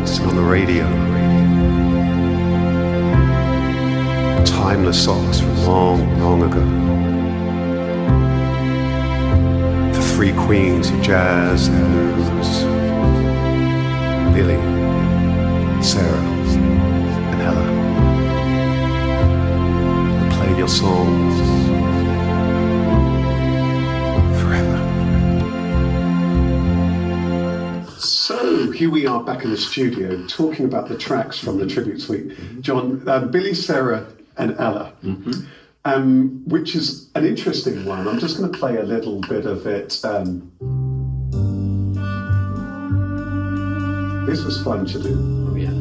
streets and on the radio. Timeless songs from long, long ago. The three queens of jazz and blues. Billie, Sarah, and Ella. They play your songs forever. So here we are back in the studio talking about the tracks from the tribute suite. John, Billie, Sarah, and Ella, which is an interesting one. I'm just going to play a little bit of it. This was fun to do. Oh, yeah.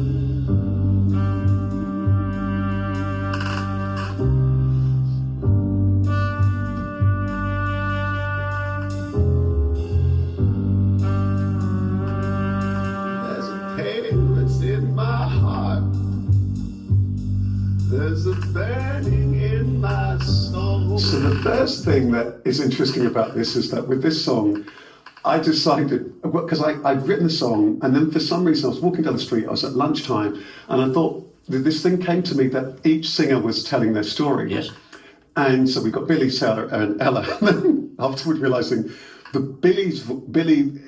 There's a pain that's in my heart. There's a burning in my soul. So the first thing that is interesting about this is that with this song, I decided, because I'd written the song, and then for some reason I was walking down the street, I was at lunchtime, and I thought this thing came to me that each singer was telling their story. Yes. And so we got Billie, Sarah, and Ella. And then afterward realising Billie,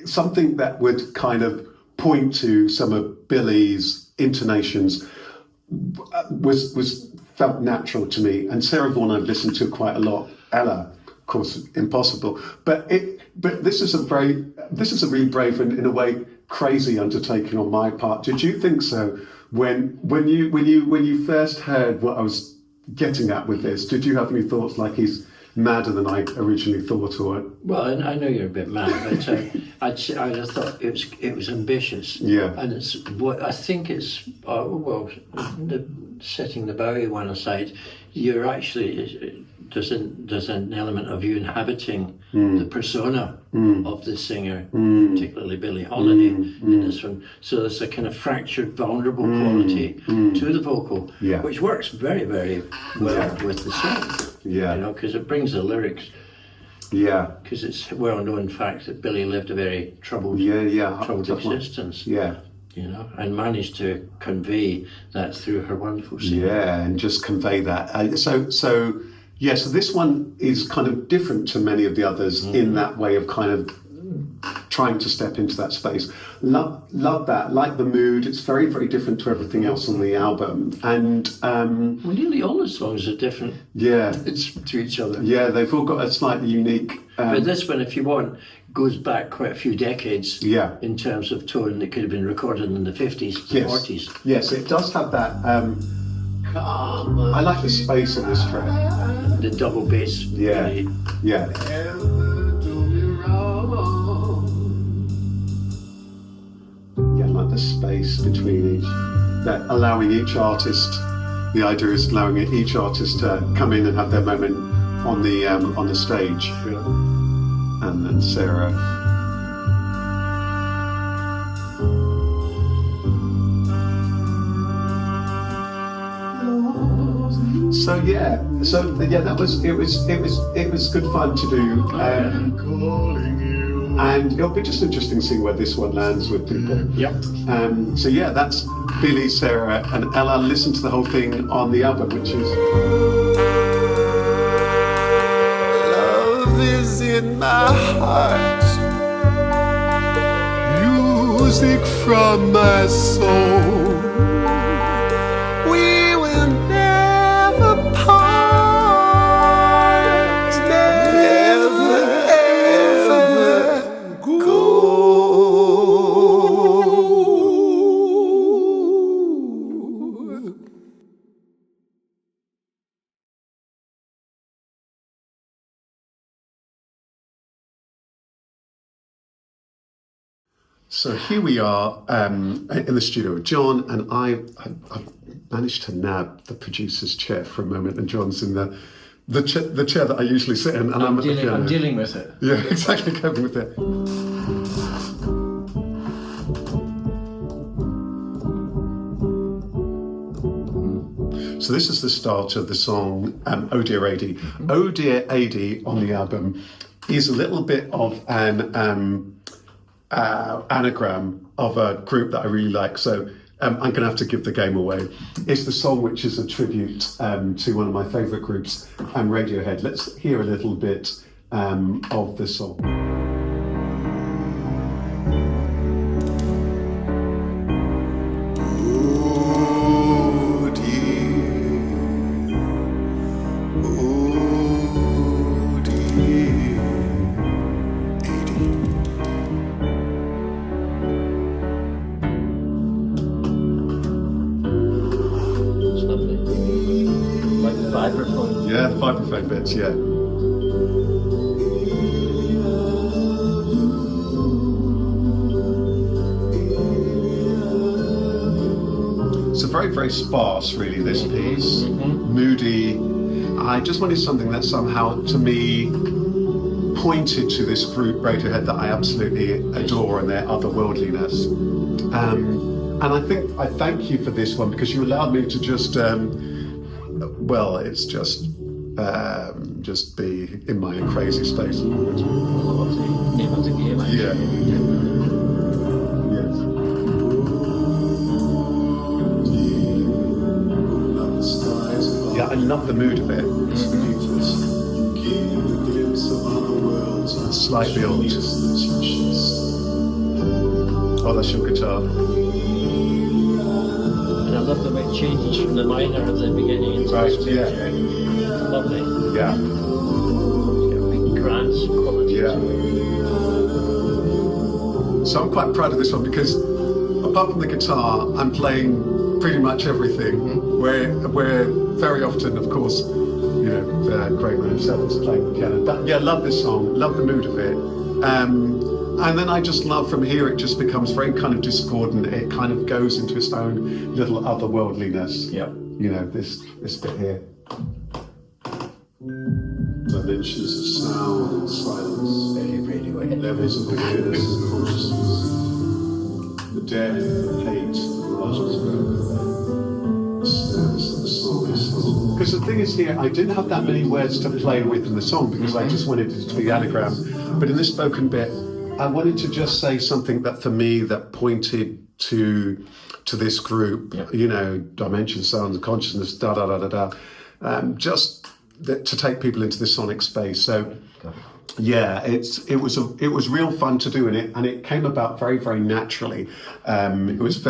something that would kind of point to some of Billie's intonations was felt natural to me. And Sarah Vaughan I've listened to quite a lot. Ella, of course, impossible. But this is a really brave and in a way crazy undertaking on my part. Did you think so when you first heard what I was getting at with this? Did you have any thoughts like he's madder than I originally thought, or? Well, I know you're a bit mad, but I'd have thought it was ambitious. Yeah. And it's what I think it's setting the Bowie one aside, you're actually there's an element of you inhabiting the persona of the singer, particularly Billie Holiday in this one. So there's a kind of fractured, vulnerable quality to the vocal, which works very, very well with the song. Yeah, you know, because it brings the lyrics. Yeah, because it's a well-known fact that Billie lived a very troubled existence. Yeah. You know, and managed to convey that through her wonderful singing. Yeah, and just convey that. So this one is kind of different to many of the others in that way of kind of trying to step into that space. Love that. Like the mood, it's very, very different to everything else on the album. And well, nearly all the songs are different. Yeah, it's to each other. Yeah, they've all got a slightly unique. But this one, if you want, goes back quite a few decades. Yeah. In terms of tone, that could have been recorded in the 50s, 40s. Yes, it does have that. I like the space on this track. The double bass. Yeah. Really. Yeah. Yeah, I like the space between each. That allowing each artist. The idea is allowing each artist to come in and have their moment on the stage. Sure. And then Sarah. So that was it was good fun to do. And it'll be just interesting seeing where this one lands with people. Yep. That's Billie, Sarah, and Ella. Listen to the whole thing on the album, which is Love is in my heart, music from my soul. We will never part, never ever go. So here we are in the studio with John, and I've managed to nab the producer's chair for a moment, and John's in the chair that I usually sit in, and I'm dealing with it. Yeah, exactly, coping with it. So this is the start of the song Oh Dear Adie. Oh Dear Adie on the album is a little bit of an anagram of a group that I really like. So I'm going to have to give the game away. It's the song which is a tribute to one of my favourite groups, Radiohead. Let's hear a little bit of the song. Yeah, the vibraphone bits, yeah. So very, very sparse, really, this piece. Moody. I just wanted something that somehow, to me, pointed to this group, Radiohead, that I absolutely adore and their otherworldliness. And I think I thank you for this one because you allowed me to just, well, it's just be in my crazy space. Name of the game, actually. Yeah. Yes. Yeah, I love the mood of it. A slight build. Oh, that's your guitar. And I love the way it changes from the minor at the beginning into Right, the major. yeah. Lovely. Yeah. Big grand quality. Yeah. So I'm quite proud of this one because apart from the guitar, I'm playing pretty much everything. Where very often, of course, you know, the great man himself is playing the piano. But yeah, love this song, love the mood of it. And then I just love from here, it just becomes very kind of discordant. It kind of goes into its own little otherworldliness. Yeah. You know, this bit here. Dimensions of sound and silence. Very Radiohead. Levels of awareness and consciousness. The death of hate and love. The service of the song. Because the thing is here, I didn't have that many words to play with in the song because I just wanted it to be the anagram. But in this spoken bit, I wanted to just say something that for me that pointed to this group, you know, dimension, sound, and consciousness, da da da da da. Just to take people into this sonic space. So yeah, it was real fun to do, and it came about very, very naturally. It was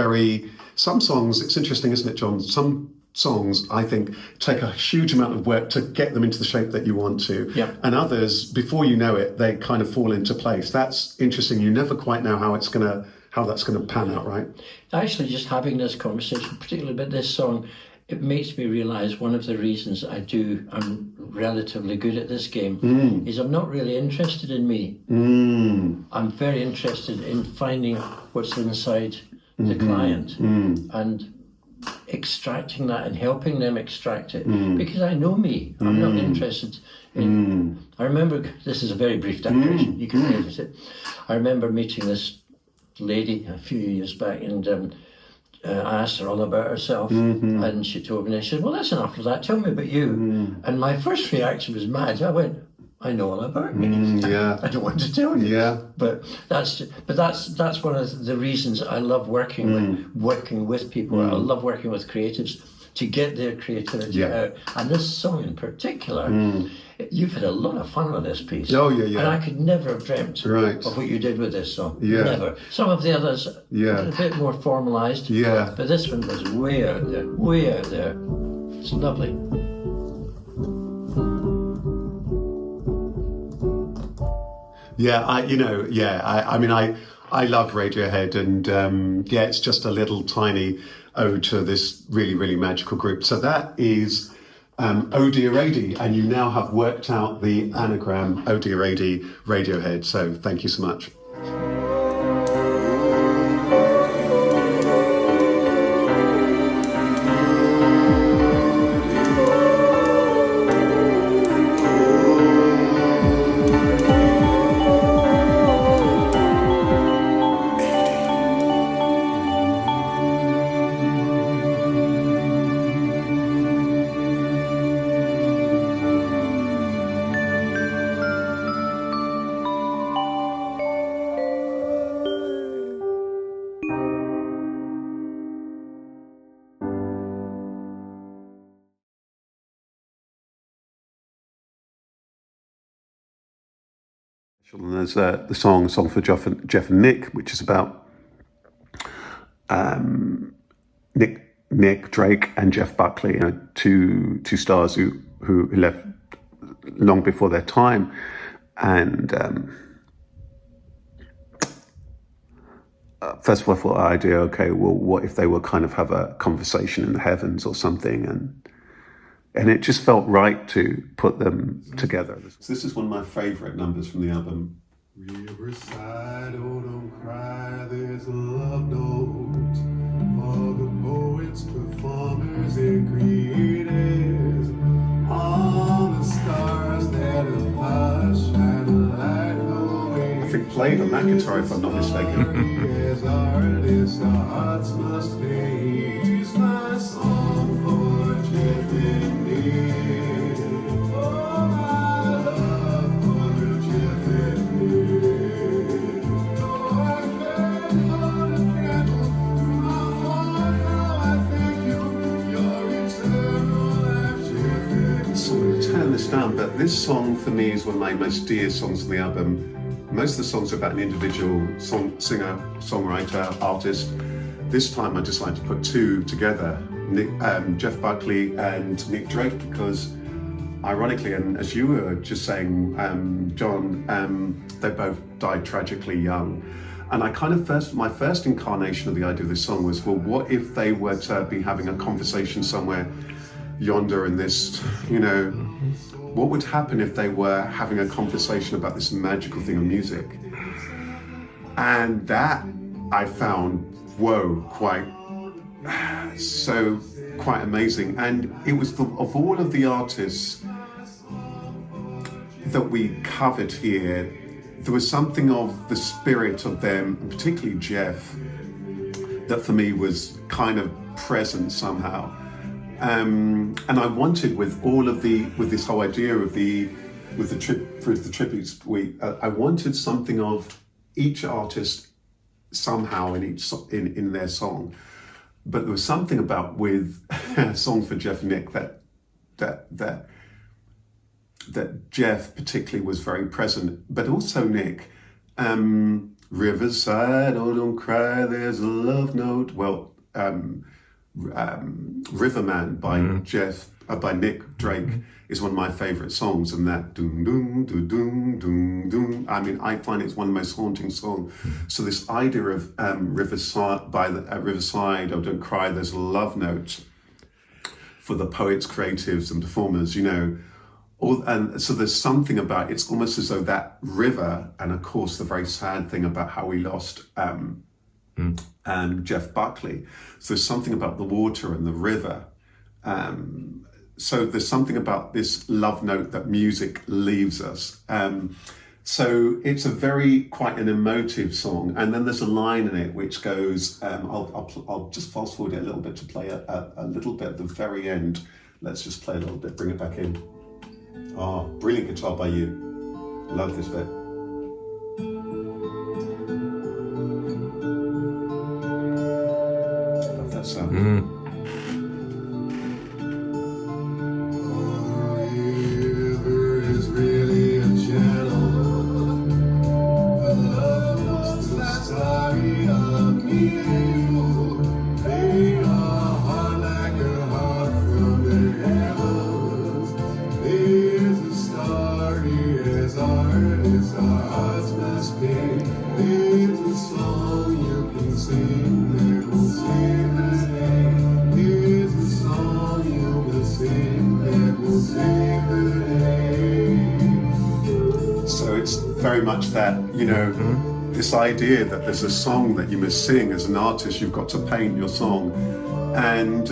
some songs, it's interesting, isn't it, John? Some songs, I think, take a huge amount of work to get them into the shape that you want to. Yeah. And others, before you know it, they kind of fall into place. That's interesting. You never quite know how that's gonna pan out, right? Actually, just having this conversation, particularly about this song, it makes me realise one of the reasons I'm relatively good at this game is I'm not really interested in me. I'm very interested in finding what's inside the client and extracting that and helping them extract it because I know me. I'm not interested in. I remember, this is a very brief digression, you can edit it. I remember meeting this lady a few years back and I asked her all about herself and she told me, and she said, well, that's enough of that, tell me about you. And my first reaction was mad. I went, I know all about me. Yeah. I don't want to tell you. Yeah. But that's one of the reasons I love working with people. I love working with creatives to get their creativity out. And this song in particular, you've had a lot of fun with this piece. Oh yeah. And I could never have dreamt of what you did with this song. Yeah. Never. Some of the others were a bit more formalised. Yeah. But this one was way out there. Way out there. It's lovely. Yeah, I love Radiohead, and it's just a little tiny ode to this really, really magical group. So that is Oh Dear Radie, and you now have worked out the anagram Oh Dear Radie, Radiohead. So thank you so much. And there's the song for Jeff and Nick, which is about Nick Drake and Jeff Buckley, two stars who left long before their time, and first of all I thought, idea, okay, well, what if they were kind of have a conversation in the heavens or something, and it just felt right to put them together. So this is one of my favourite numbers from the album. Riverside, oh don't cry, there's a love note for the poets, performers, and creators. All the stars that apart shine a light away. I think played on that guitar, if I'm not mistaken. As artists, our hearts must pay. It's my song for Jeff and Nick. For my love for Jeff and Nick. Oh, I can't hold a candle to my heart. How I thank you, your eternal life, Jeff and Nick. So I'm going to turn this down, but this song for me is one of my most dear songs on the album. Most of the songs are about an individual singer, songwriter, artist. This time I decided to put two together, Jeff Buckley and Nick Drake, because ironically, and as you were just saying, John, they both died tragically young. And I kind of my first incarnation of the idea of this song was, well, what if they were to be having a conversation somewhere yonder in this, what would happen if they were having a conversation about this magical thing of music? And that I found, quite amazing. And it was of all of the artists that we covered here, there was something of the spirit of them, and particularly Jeff, that for me was kind of present somehow. And I wanted with this whole idea of the tributes week, I wanted something of each artist somehow in their song. But there was something about with a song for Jeff and Nick that Jeff particularly was very present, but also Nick. Riverside, oh don't cry, there's a love note. Well, Riverman by by Nick Drake is one of my favourite songs, and that doom doom doom doom doom doom. I mean, I find it's one of the most haunting songs. So this idea of Riverside by Riverside, oh don't cry, there's a love note for the poets, creatives, and performers. And so there's something about it's almost as though that river, and of course the very sad thing about how we lost. And Jeff Buckley. So there's something about the water and the river. So there's something about this love note that music leaves us. So it's quite an emotive song. And then there's a line in it which goes, I'll just fast forward it a little bit to play a little bit at the very end. Let's just play a little bit, bring it back in. Oh, brilliant guitar by you. Love this bit. Mm. Very much that, this idea that there's a song that you must sing as an artist, you've got to paint your song. And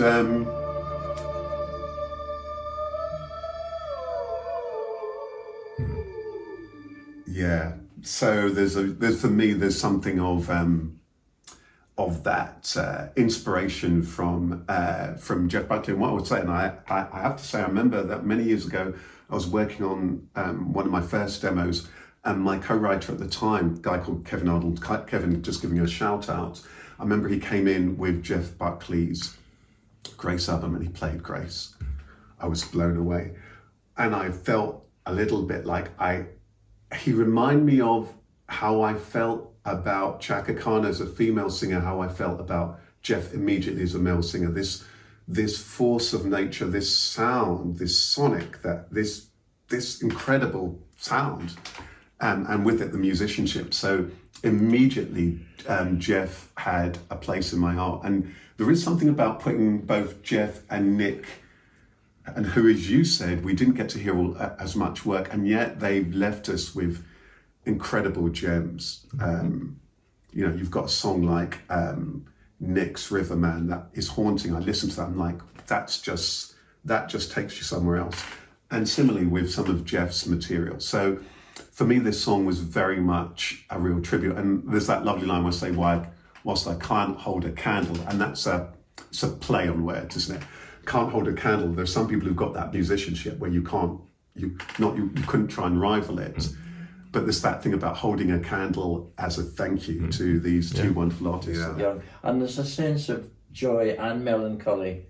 so for me, there's something of that inspiration from Jeff Buckley. And what I would say, and I have to say, I remember that many years ago, I was working on one of my first demos, and my co-writer at the time, a guy called Kevin Arnold, Kevin, just giving you a shout out. I remember he came in with Jeff Buckley's Grace album and he played Grace. I was blown away. And I felt a little bit like he reminded me of how I felt about Chaka Khan as a female singer, how I felt about Jeff immediately as a male singer. This force of nature, this sound, this sonic, this incredible sound, and with it the musicianship. So immediately Jeff had a place in my heart. And there is something about putting both Jeff and Nick, and who, as you said, we didn't get to hear as much work, and yet they've left us with incredible gems. You've got a song like Nick's Riverman that is haunting. I listen to that, I'm like, that just takes you somewhere else. And similarly with some of Jeff's material. So for me, this song was very much a real tribute. And there's that lovely line where I say, whilst I can't hold a candle, and it's a play on words, isn't it? Can't hold a candle. There's some people who've got that musicianship where you couldn't try and rival it. But there's that thing about holding a candle as a thank you to these two wonderful artists. Yeah. And there's a sense of joy and melancholy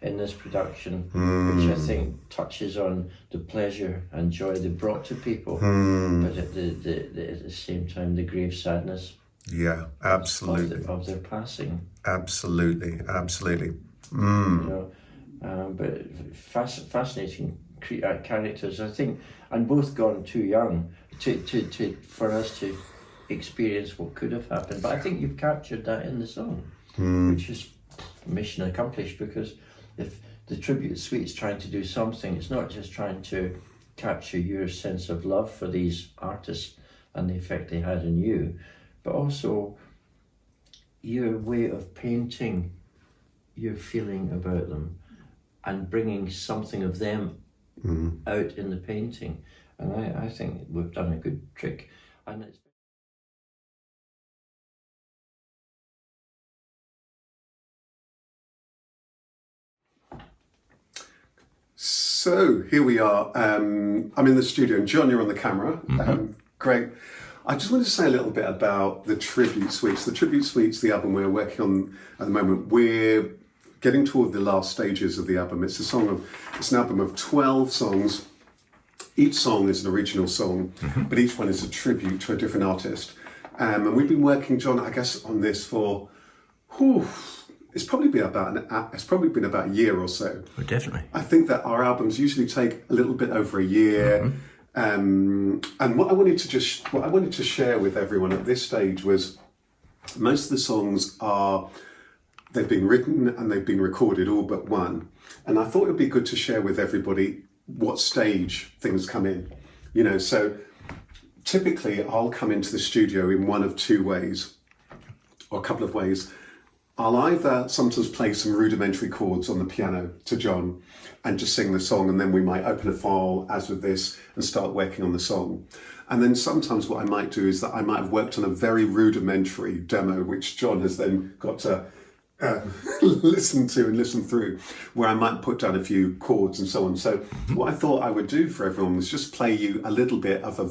in this production, which I think touches on the pleasure and joy they brought to people, but at the same time, the grave sadness. Yeah, absolutely. Of their passing. Absolutely. But fascinating characters, I think, and both gone too young for us to experience what could have happened. But I think you've captured that in the song, which is mission accomplished, because if the tribute suite's trying to do something, it's not just trying to capture your sense of love for these artists and the effect they had on you, but also your way of painting your feeling about them and bringing something of them out in the painting. And I think we've done a good trick. And it's So here we are. I'm in the studio, and John, you're on the camera. Great. I just wanted to say a little bit about the Tribute Suites. The Tribute Suites, the album we're working on at the moment, we're getting toward the last stages of the album. It's an album of 12 songs. Each song is an original song, but each one is a tribute to a different artist. And we've been working, John, I guess, on this for, it's probably been about a year or so. Oh, definitely. I think that our albums usually take a little bit over a year. And what I wanted to share with everyone at this stage was most of the songs they've been written and they've been recorded, all but one. And I thought it would be good to share with everybody what stage things come in. So typically I'll come into the studio in one of two ways, or a couple of ways. I'll either sometimes play some rudimentary chords on the piano to John and just sing the song, and then we might open a file, as with this, and start working on the song. And then sometimes what I might do is that I might have worked on a very rudimentary demo, which John has then got to listen to and listen through, where I might put down a few chords and so on. So what I thought I would do for everyone was just play you a little bit of a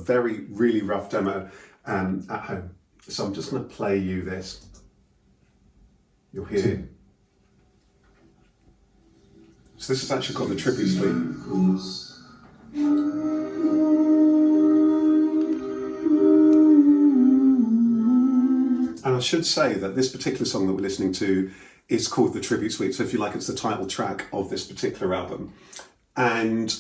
really rough demo at home. So I'm just going to play you this. You'll hear. So this is actually called the Tribute Suite. And I should say that this particular song that we're listening to is called the Tribute Suite. So if you like, it's the title track of this particular album. And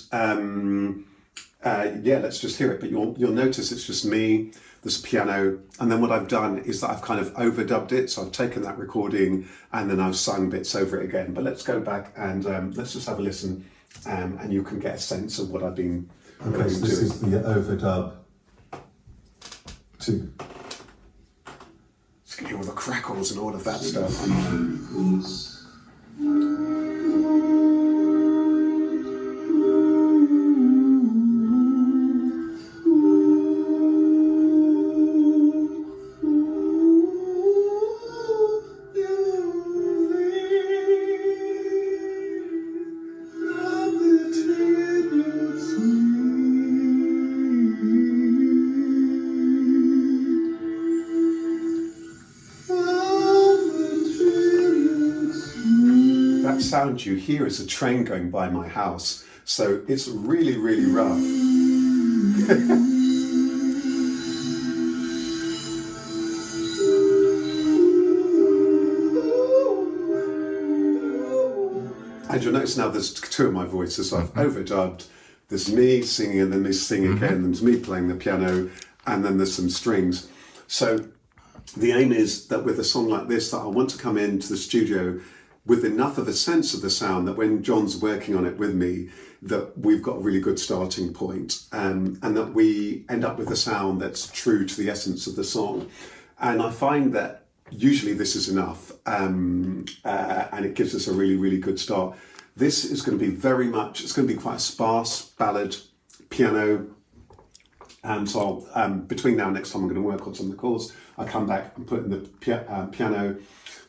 let's just hear it. But you'll notice it's just me, there's a piano, and then what I've done is that I've kind of overdubbed it. So I've taken that recording and then I've sung bits over it again. But let's go back and let's just have a listen, and you can get a sense of what I've been going to do. This is the overdub to get all the crackles and all of that stuff. Sound you hear is a train going by my house, so it's really, really rough. notice now there's two of my voices. I've overdubbed. There's me singing and then me singing again. There's me playing the piano and then there's some strings. So the aim is that with a song like this, that I want to come into the studio with enough of a sense of the sound that when John's working on it with me, that we've got a really good starting point, and that we end up with a sound that's true to the essence of the song. And I find that usually this is enough, and it gives us a really, really good start. This is going to be it's going to be quite a sparse ballad, piano, and so between now and next time I'm going to work on some of the chords. I come back and put in the piano.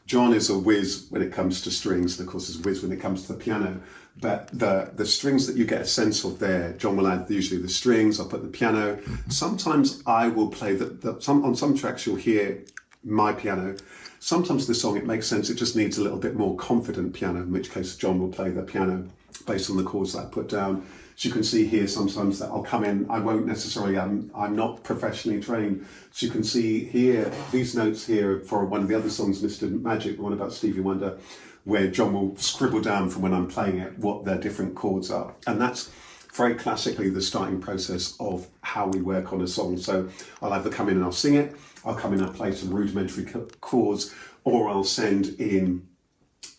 John is a whiz when it comes to strings, and of course is a whiz when it comes to the piano. But the strings that you get a sense of there, John will add usually the strings, I'll put the piano. Sometimes I will play on some tracks you'll hear my piano. Sometimes the song, it makes sense, it just needs a little bit more confident piano, in which case John will play the piano based on the chords that I put down. So you can see here sometimes that I'll come in, I won't necessarily, I'm not professionally trained. So you can see here, these notes here for one of the other songs, Mr. Magic, the one about Stevie Wonder, where John will scribble down from when I'm playing it what their different chords are. And that's very classically the starting process of how we work on a song. So I'll either come in and I'll sing it, I'll come in and I'll play some rudimentary chords, or I'll send in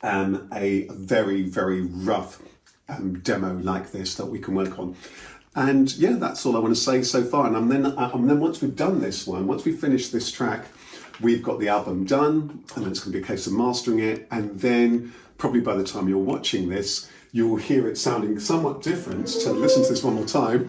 a very, very rough demo like this that we can work on. And yeah, that's all I want to say so far. And then once we've done this one, once we finish this track, we've got the album done, and then it's going to be a case of mastering it. And then probably by the time you're watching this, you will hear it sounding somewhat different. So listen to this one more time.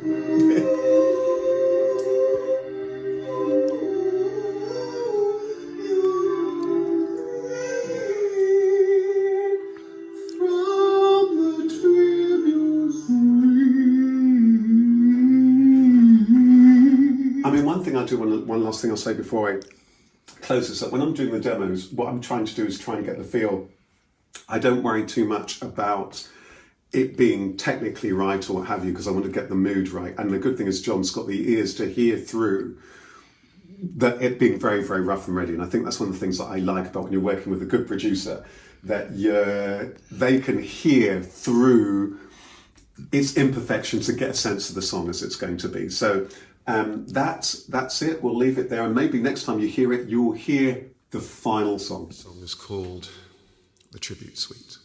One last thing I'll say before I close this up. When I'm doing the demos, what I'm trying to do is try and get the feel. I don't worry too much about it being technically right or what have you, because I want to get the mood right. And the good thing is John's got the ears to hear through that, it being very, very rough and ready. And I think that's one of the things that I like about when you're working with a good producer, that they can hear through its imperfections to get a sense of the song as it's going to be. So that's it. We'll leave it there, and maybe next time you hear it, you'll hear the final song. The song is called The Tribute Suite.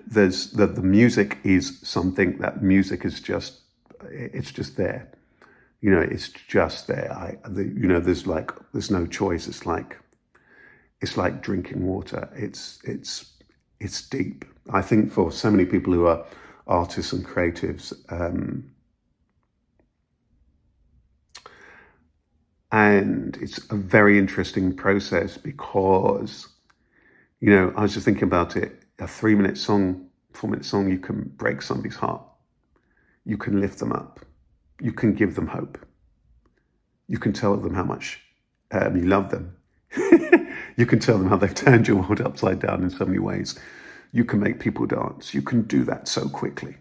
there's the music is something that music is just, it's just there. It's just there. There's no choice. It's like drinking water. It's deep. I think for so many people who are artists and creatives, and it's a very interesting process because, I was just thinking about it. A 3-minute song, 4-minute song, you can break somebody's heart. You can lift them up. You can give them hope. You can tell them how much you love them. You can tell them how they've turned your world upside down in so many ways. You can make people dance. You can do that so quickly.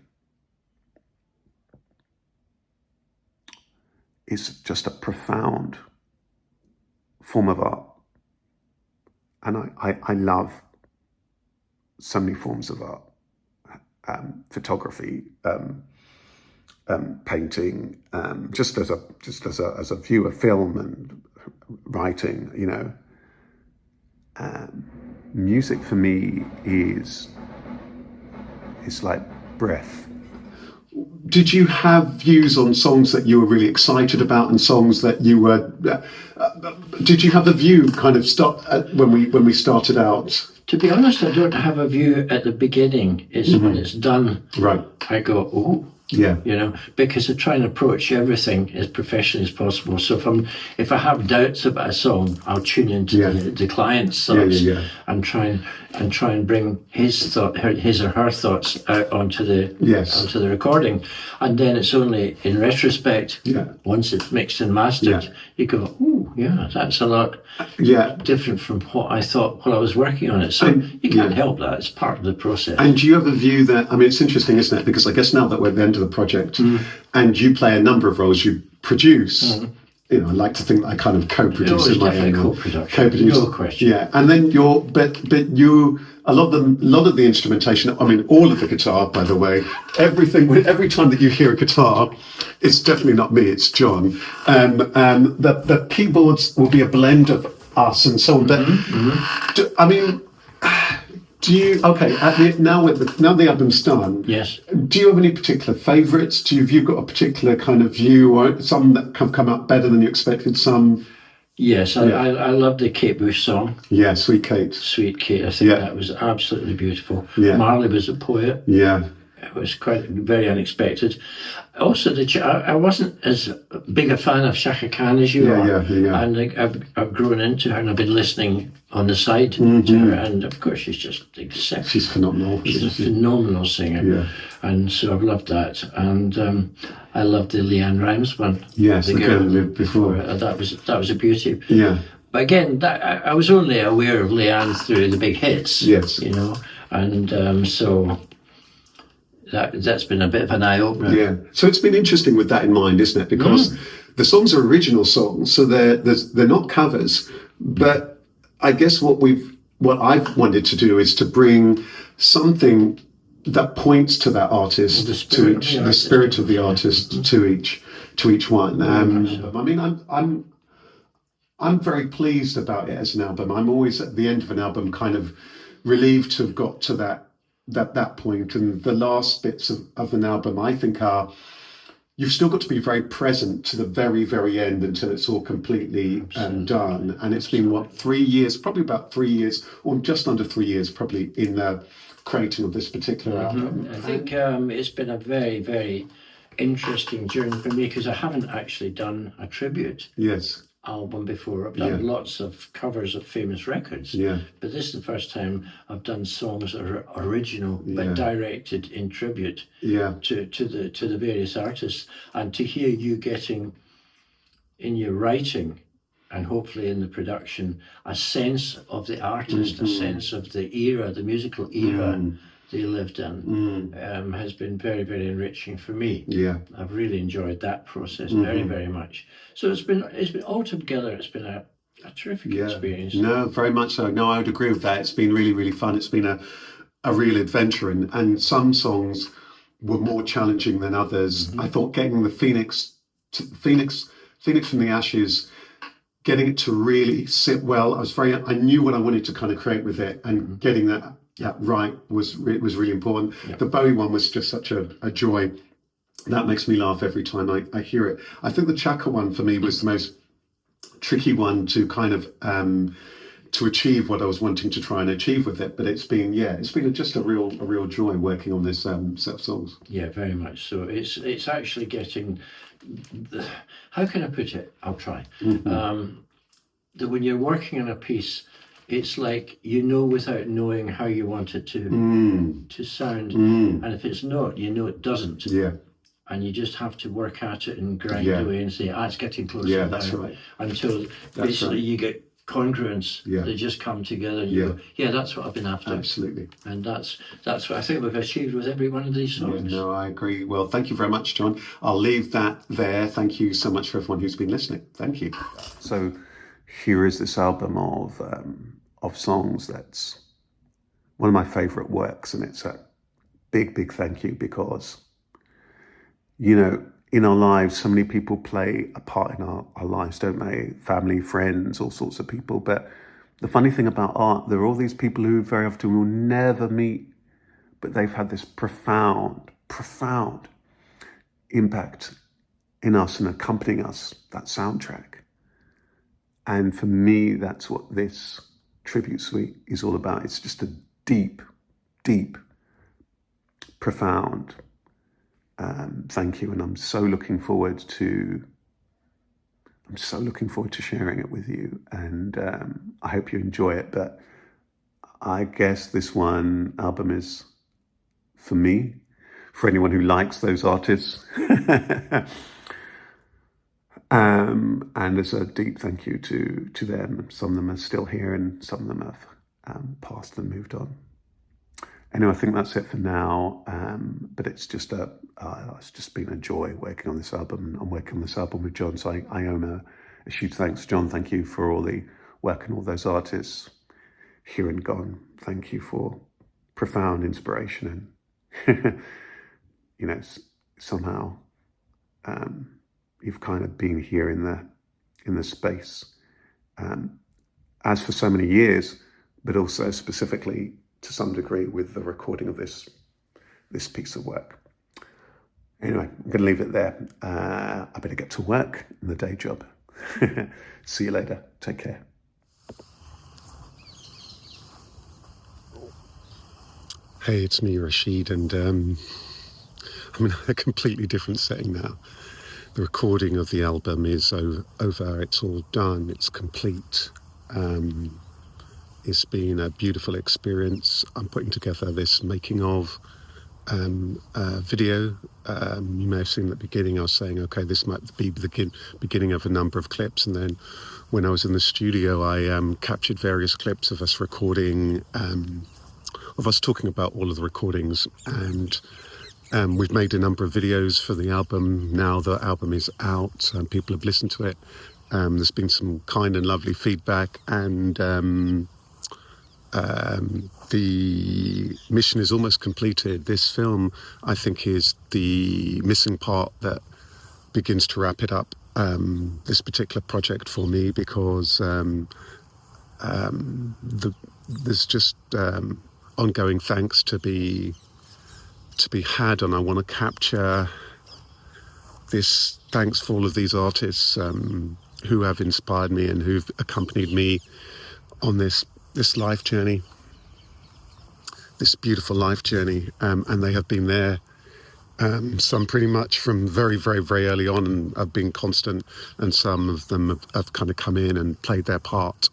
It's just a profound form of art. And I love so many forms of art. Photography, painting, just as a viewer, film and writing, music for me is like breath. Did you have views on songs that you were really excited about and songs that you were? Did you have a view kind of when we started out? To be honest, I don't have a view at the beginning. It's when it's done. Right. I go, oh. Yeah. Because I try and approach everything as professionally as possible. So if I have doubts about a song, I'll tune into the client's thoughts and try and bring his or her thoughts out onto the recording. And then it's only in retrospect, once it's mixed and mastered, you go, oh yeah, that's a lot different from what I thought while I was working on it. So you can't help that. It's part of the process. And do you have a view that, it's interesting, isn't it? Because I guess now that we're at the end of the project and you play a number of roles, you produce, I like to think that I kind of co-produce in my own. Co-production. No question. Yeah. And then a lot of the instrumentation, all of the guitar, by the way, every time that you hear a guitar, it's definitely not me, it's John. The keyboards will be a blend of us and so on. But do you, now the album's done, yes. Do you have any particular favourites? Have you got a particular kind of view, or some that have come out better than you expected, some? Yes, I love the Kate Bush song. Yeah, Sweet Kate. Sweet Kate, I think that was absolutely beautiful. Yeah. Marley was a poet. Yeah. It was very unexpected. Also, I wasn't as big a fan of Shaka Khan as you are. And I've grown into her, and I've been listening on the side to her. And of course, she's just exceptional. She's phenomenal. She's a phenomenal singer. Yeah. And so I've loved that. And I loved the Leanne Rimes one. Yes, the girl who lived before. That was a beauty. Yeah. But again, I was only aware of Leanne through the big hits. Yes. And so. That's been a bit of an eye-opener. Yeah. So it's been interesting with that in mind, isn't it? Because the songs are original songs, so they're not covers. But I guess what I've wanted to do is to bring something that points to that artist, the spirit of the artist to each one. I'm very pleased about it as an album. I'm always at the end of an album kind of relieved to have got to that point, and the last bits of an album I think you've still got to be very present to the very, very end until it's all completely done. And it's been 3 years, probably about 3 years, or just under 3 years probably, in the creating of this particular album. I think it's been a very, very interesting journey for me, because I haven't actually done a tribute album before. I've done lots of covers of famous records, but this is the first time I've done songs that are original but directed in tribute to the various artists. And to hear you getting in your writing and hopefully in the production a sense of the artist, a sense of the era, the musical era they lived in, has been very, very enriching for me. I've really enjoyed that process very, very much. So it's been altogether, it's been a terrific experience. No, very much so. No, I would agree with that. It's been really, really fun. It's been a real adventure, and some songs were more challenging than others. I thought getting the Phoenix from the Ashes, getting it to really sit well. I knew what I wanted to kind of create with it, and getting that that right was really important. The Bowie one was just such a joy. That makes me laugh every time I hear it. I think the Chaka one for me was the most tricky one to kind of to achieve what I was wanting to try and achieve with it. But it's been just a real joy working on this set of songs. Yeah, very much so. It's actually getting how can I put it? I'll try. That when you're working on a piece, it's like without knowing how you want it to sound, and if it's not, it doesn't. Yeah. And you just have to work at it and grind away and say, it's getting closer Yeah, now. that's right. Until basically you get congruence. Yeah. They just come together and you go, that's what I've been after. Absolutely. And that's what I think we've achieved with every one of these songs. Yeah, no, I agree. Well, thank you very much, John. I'll leave that there. Thank you so much for everyone who's been listening. Thank you. So here is this album of songs that's one of my favourite works, and it's a big thank you because in our lives, so many people play a part in our lives, don't they? Family, friends, all sorts of people. But the funny thing about art, there are all these people who very often will never meet, but they've had this profound impact in us and accompanying us, that soundtrack. And for me, that's what this tribute suite is all about. It's just a deep, profound thank you, and I'm so looking forward to sharing it with you, and I hope you enjoy it. But I guess this album is for me, for anyone who likes those artists. And there's a deep thank you to them. Some of them are still here, and some of them have passed and moved on. Anyway, I think that's it for now. But it's just been a joy working on this album. I'm working on this album with John, so I owe a huge thanks. John, thank you for all the work and all those artists here and gone. Thank you for profound inspiration, and somehow you've kind of been here in the space, as for so many years, but also specifically to some degree with the recording of this piece of work. Anyway, I'm going to leave it there. I better get to work in the day job. See you later. Take care. Hey, it's me, Rasheed, and I'm in a completely different setting now. The recording of the album is over. It's all done. It's complete. It's been a beautiful experience. I'm putting together this making of video. You may have seen at the beginning I was saying, okay, this might be the beginning of a number of clips. And then when I was in the studio, I captured various clips of us recording, of us talking about all of the recordings. And we've made a number of videos for the album. Now the album is out and people have listened to it. There's been some kind and lovely feedback, and the mission is almost completed. This film, I think, is the missing part that begins to wrap it up, this particular project for me, because there's just ongoing thanks to be had, and I want to capture this thanks for all of these artists who have inspired me and who've accompanied me on this life journey, this beautiful life journey, and they have been there, some pretty much from very, very, very early on, and have been constant, and some of them have kind of come in and played their part.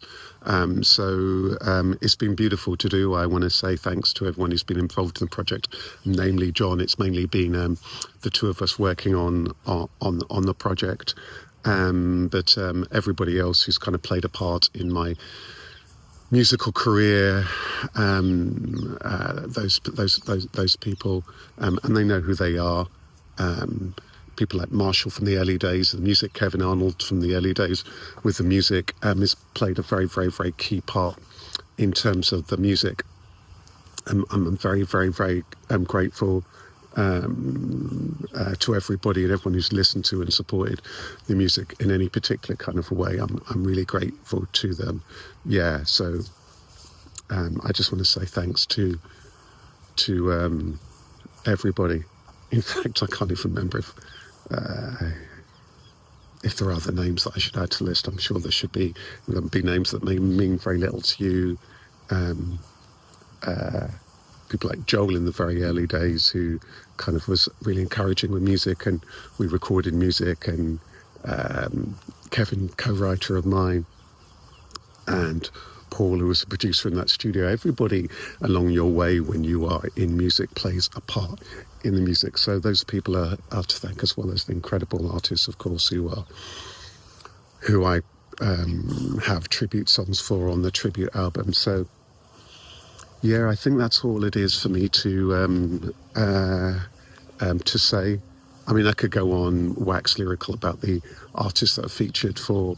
So it's been beautiful to do. I want to say thanks to everyone who's been involved in the project, namely John. It's mainly been the two of us working on the project, but everybody else who's kind of played a part in my musical career, those people, and they know who they are. People like Marshall from the early days of the music, Kevin Arnold from the early days with the music, has played a very, very, very key part in terms of the music. I'm very, very, very grateful to everybody and everyone who's listened to and supported the music in any particular kind of a way. I'm really grateful to them. Yeah, so I just want to say thanks to everybody. In fact, I can't even remember if there are other names that I should add to the list. I'm sure there should be. There'll be names that may mean very little to you. People like Joel in the very early days, who kind of was really encouraging with music, and we recorded music, and Kevin, co-writer of mine, and Paul, who was a producer in that studio. Everybody along your way when you are in music plays a part in the music. So those people are to thank, as well as the incredible artists, of course, who I have tribute songs for on the tribute album. So yeah, I think that's all it is for me to say. I mean, I could go on wax lyrical about the artists that are featured for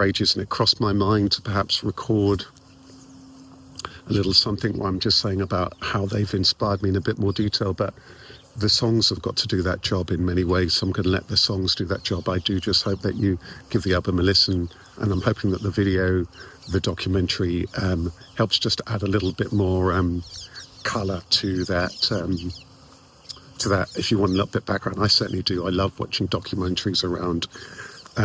ages, and it crossed my mind to perhaps record a little something where I'm just saying about how they've inspired me in a bit more detail, but the songs have got to do that job in many ways, so I'm going to let the songs do that job. I do just hope that you give the album a listen, and I'm hoping that the video, the documentary, helps just to add a little bit more colour to that. If you want a little bit of background, I certainly do. I love watching documentaries around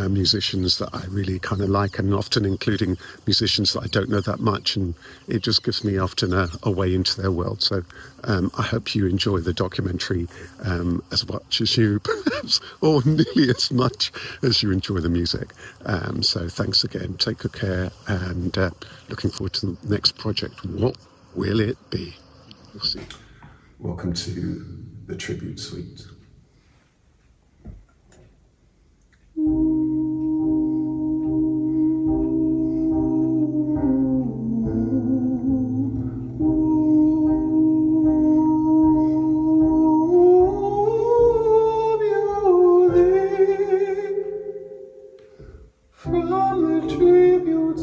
musicians that I really kind of like, and often including musicians that I don't know that much, and it just gives me often a way into their world. So I hope you enjoy the documentary as much as you, perhaps, or nearly as much as you enjoy the music. So thanks again, take good care, and looking forward to the next project. What will it be? We'll see. Welcome to the Tribute Suite. From the tribute